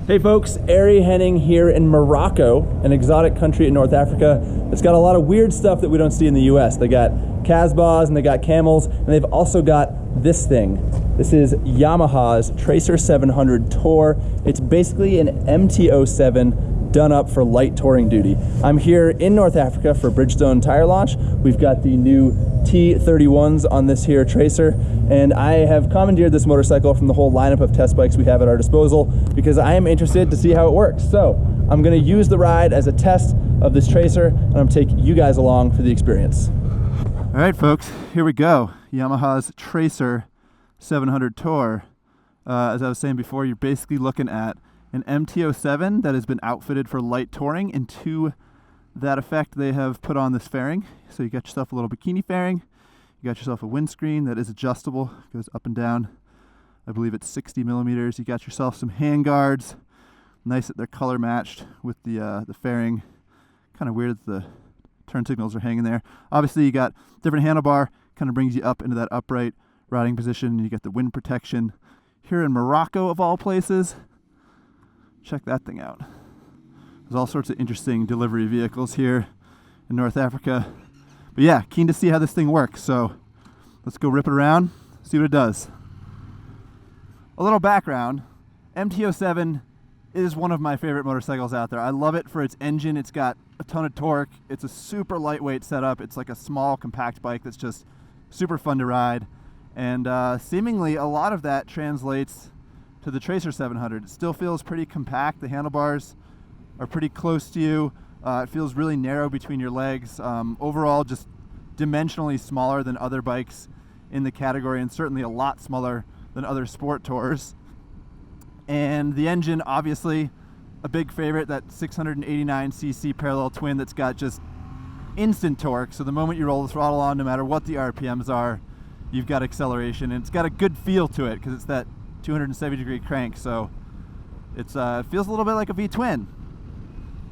Hey folks, Ari Henning here in Morocco, an exotic country in North Africa. It's got a lot of weird stuff that we don't see in the US. They got Casbahs and they got camels, and they've also got this thing. This is Yamaha's Tracer 700 Tour. It's basically an MT-07 done up for light touring duty. I'm here in North Africa for Bridgestone tire launch. We've got the new T31s on this here Tracer, and I have commandeered this motorcycle from the whole lineup of test bikes we have at our disposal because I am interested to see how it works. So I'm going to use the ride as a test of this Tracer, and I'm going to take you guys along for the experience. All right, folks, here we go. Yamaha's Tracer 700 Tour. As I was saying before, you're basically looking at an MT-07 that has been outfitted for light touring, and to that effect they have put on this fairing. So you got yourself a little bikini fairing, you got yourself a windscreen that is adjustable, goes up and down. I believe it's 60 millimeters. You got yourself some hand guards, nice that they're color matched with the fairing. Kind of weird that the turn signals are hanging there. Obviously you got different handlebar, kind of brings you up into that upright riding position. You get the wind protection. Here in Morocco of all places, check that thing out. There's all sorts of interesting delivery vehicles here in North Africa. But yeah, keen to see how this thing works. So let's go rip it around, see what it does. A little background, MT-07 is one of my favorite motorcycles out there. I love it for its engine. It's got a ton of torque. It's a super lightweight setup. It's like a small compact bike that's just super fun to ride. And seemingly a lot of that translates to the Tracer 700. It still feels pretty compact. The handlebars are pretty close to you. It feels really narrow between your legs. Overall, just dimensionally smaller than other bikes in the category, and certainly a lot smaller than other sport tours. And the engine, obviously, a big favorite, that 689cc parallel twin that's got just instant torque. So the moment you roll the throttle on, no matter what the RPMs are, you've got acceleration, and it's got a good feel to it because it's that 270-degree crank, so it feels a little bit like a V-twin.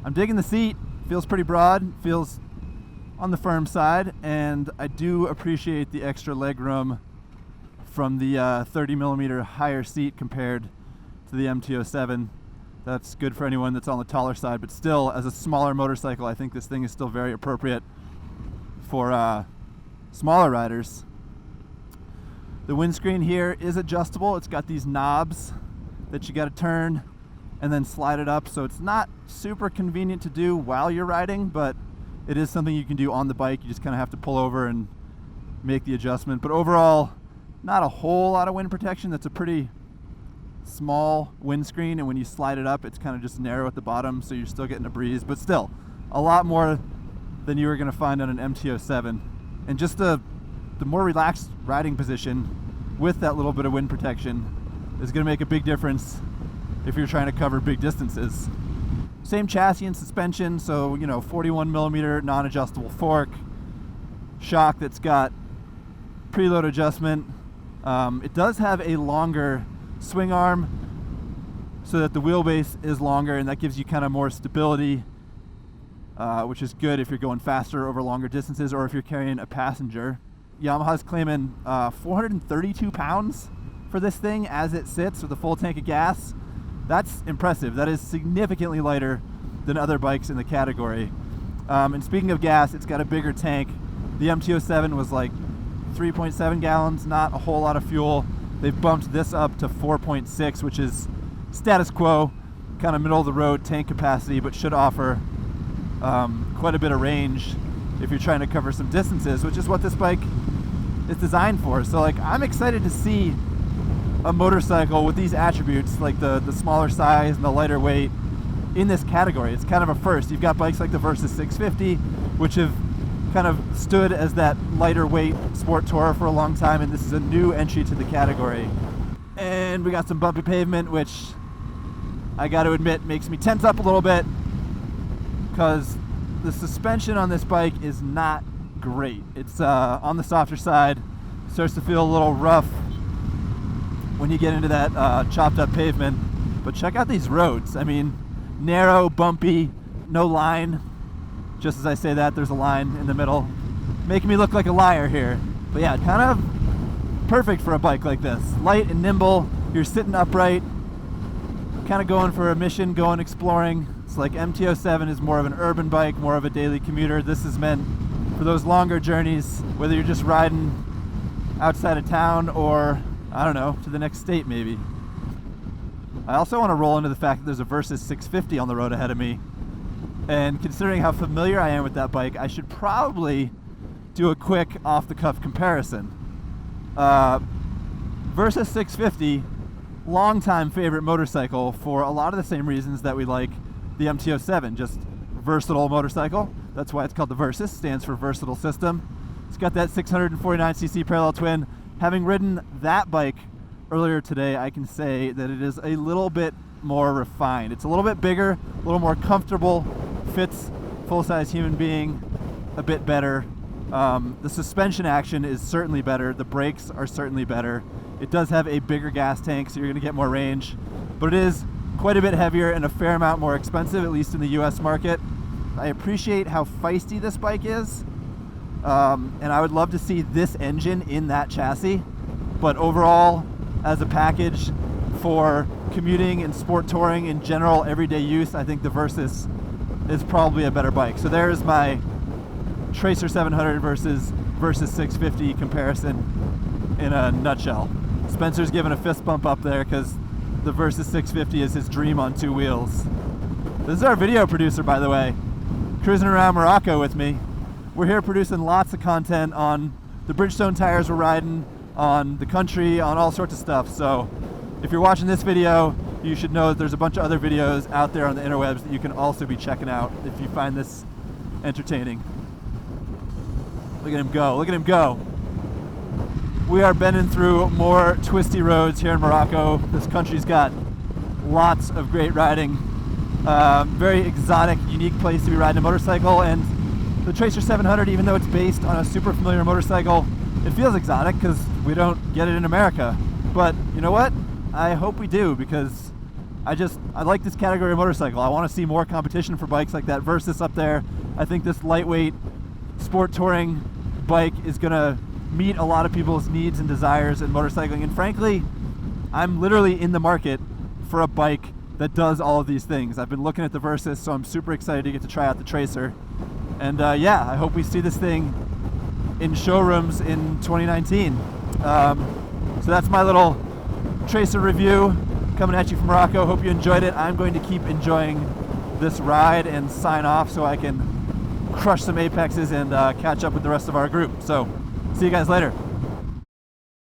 I'm digging the seat. Feels pretty broad, feels on the firm side, and I do appreciate the extra leg room from the 30 millimeter higher seat compared to the MT-07. That's good for anyone that's on the taller side, but still, as a smaller motorcycle, I think this thing is still very appropriate for smaller riders. The windscreen here is adjustable. It's got these knobs that you got to turn and then slide it up, so it's not super convenient to do while you're riding, but it is something you can do on the bike. You just kind of have to pull over and make the adjustment. But overall, not a whole lot of wind protection. That's a pretty small windscreen, and when you slide it up, it's kind of just narrow at the bottom, so you're still getting a breeze, but still a lot more than you were going to find on an MT-07. And just the more relaxed riding position with that little bit of wind protection is going to make a big difference if you're trying to cover big distances. Same chassis and suspension, so 41 millimeter non-adjustable fork, shock that's got preload adjustment. It does have a longer swing arm so that the wheelbase is longer, and that gives you kind of more stability, which is good if you're going faster over longer distances or if you're carrying a passenger. Yamaha's claiming 432 pounds for this thing as it sits with a full tank of gas. That's impressive. That is significantly lighter than other bikes in the category. And speaking of gas, it's got a bigger tank. The MT-07 was like 3.7 gallons, not a whole lot of fuel. They've bumped this up to 4.6, which is status quo, kind of middle of the road tank capacity, but should offer quite a bit of range if you're trying to cover some distances, which is what this bike is designed for. So I'm excited to see a motorcycle with these attributes, like the smaller size and the lighter weight, in this category. It's kind of a first. You've got bikes like the Versus 650, which have kind of stood as that lighter weight sport tourer for a long time, and this is a new entry to the category. And we got some bumpy pavement, which I got to admit makes me tense up a little bit because the suspension on this bike is not great. It's on the softer side. Starts to feel a little rough when you get into that chopped up pavement. But check out these roads. I mean, narrow, bumpy, no line. Just as I say that, there's a line in the middle, making me look like a liar here. But yeah, kind of perfect for a bike like this. Light and nimble, you're sitting upright, kind of going for a mission, going exploring. It's like MT-07 is more of an urban bike, more of a daily commuter. This is meant for those longer journeys, whether you're just riding outside of town or, I don't know, to the next state maybe. I also want to roll into the fact that there's a Versys 650 on the road ahead of me. And considering how familiar I am with that bike, I should probably do a quick off-the-cuff comparison. Versys 650, longtime favorite motorcycle for a lot of the same reasons that we like the MT-07, just versatile motorcycle. That's why it's called the Versys, stands for versatile system. It's got that 649cc parallel twin. Having ridden that bike earlier today, I can say that it is a little bit more refined. It's a little bit bigger, a little more comfortable, fits full-size human being a bit better. The suspension action is certainly better. The brakes are certainly better. It does have a bigger gas tank, so you're going to get more range, but it is quite a bit heavier and a fair amount more expensive, at least in the US market. I appreciate how feisty this bike is, and I would love to see this engine in that chassis, but overall, as a package for commuting and sport touring in general everyday use, I think the Versys is probably a better bike. So there's my Tracer 700 versus Versys 650 comparison in a nutshell. Spencer's giving a fist bump up there because the Versys 650 is his dream on two wheels. This is our video producer, by the way, cruising around Morocco with me. We're here producing lots of content on the Bridgestone tires we're riding, on the country, on all sorts of stuff. So if you're watching this video, you should know that there's a bunch of other videos out there on the interwebs that you can also be checking out if you find this entertaining. Look at him go, look at him go. We are bending through more twisty roads here in Morocco. This country's got lots of great riding. Very exotic, unique place to be riding a motorcycle, and the Tracer 700, even though it's based on a super familiar motorcycle, it feels exotic because we don't get it in America. But you know what? I hope we do, because I like this category of motorcycle. I want to see more competition for bikes like that Versys up there. I think this lightweight sport touring bike is going to meet a lot of people's needs and desires in motorcycling. And frankly, I'm literally in the market for a bike that does all of these things. I've been looking at the Versys, so I'm super excited to get to try out the Tracer. And yeah, I hope we see this thing in showrooms in 2019. So that's my little Tracer review coming at you from Morocco. Hope you enjoyed it. I'm going to keep enjoying this ride and sign off so I can crush some apexes and catch up with the rest of our group. So see you guys later.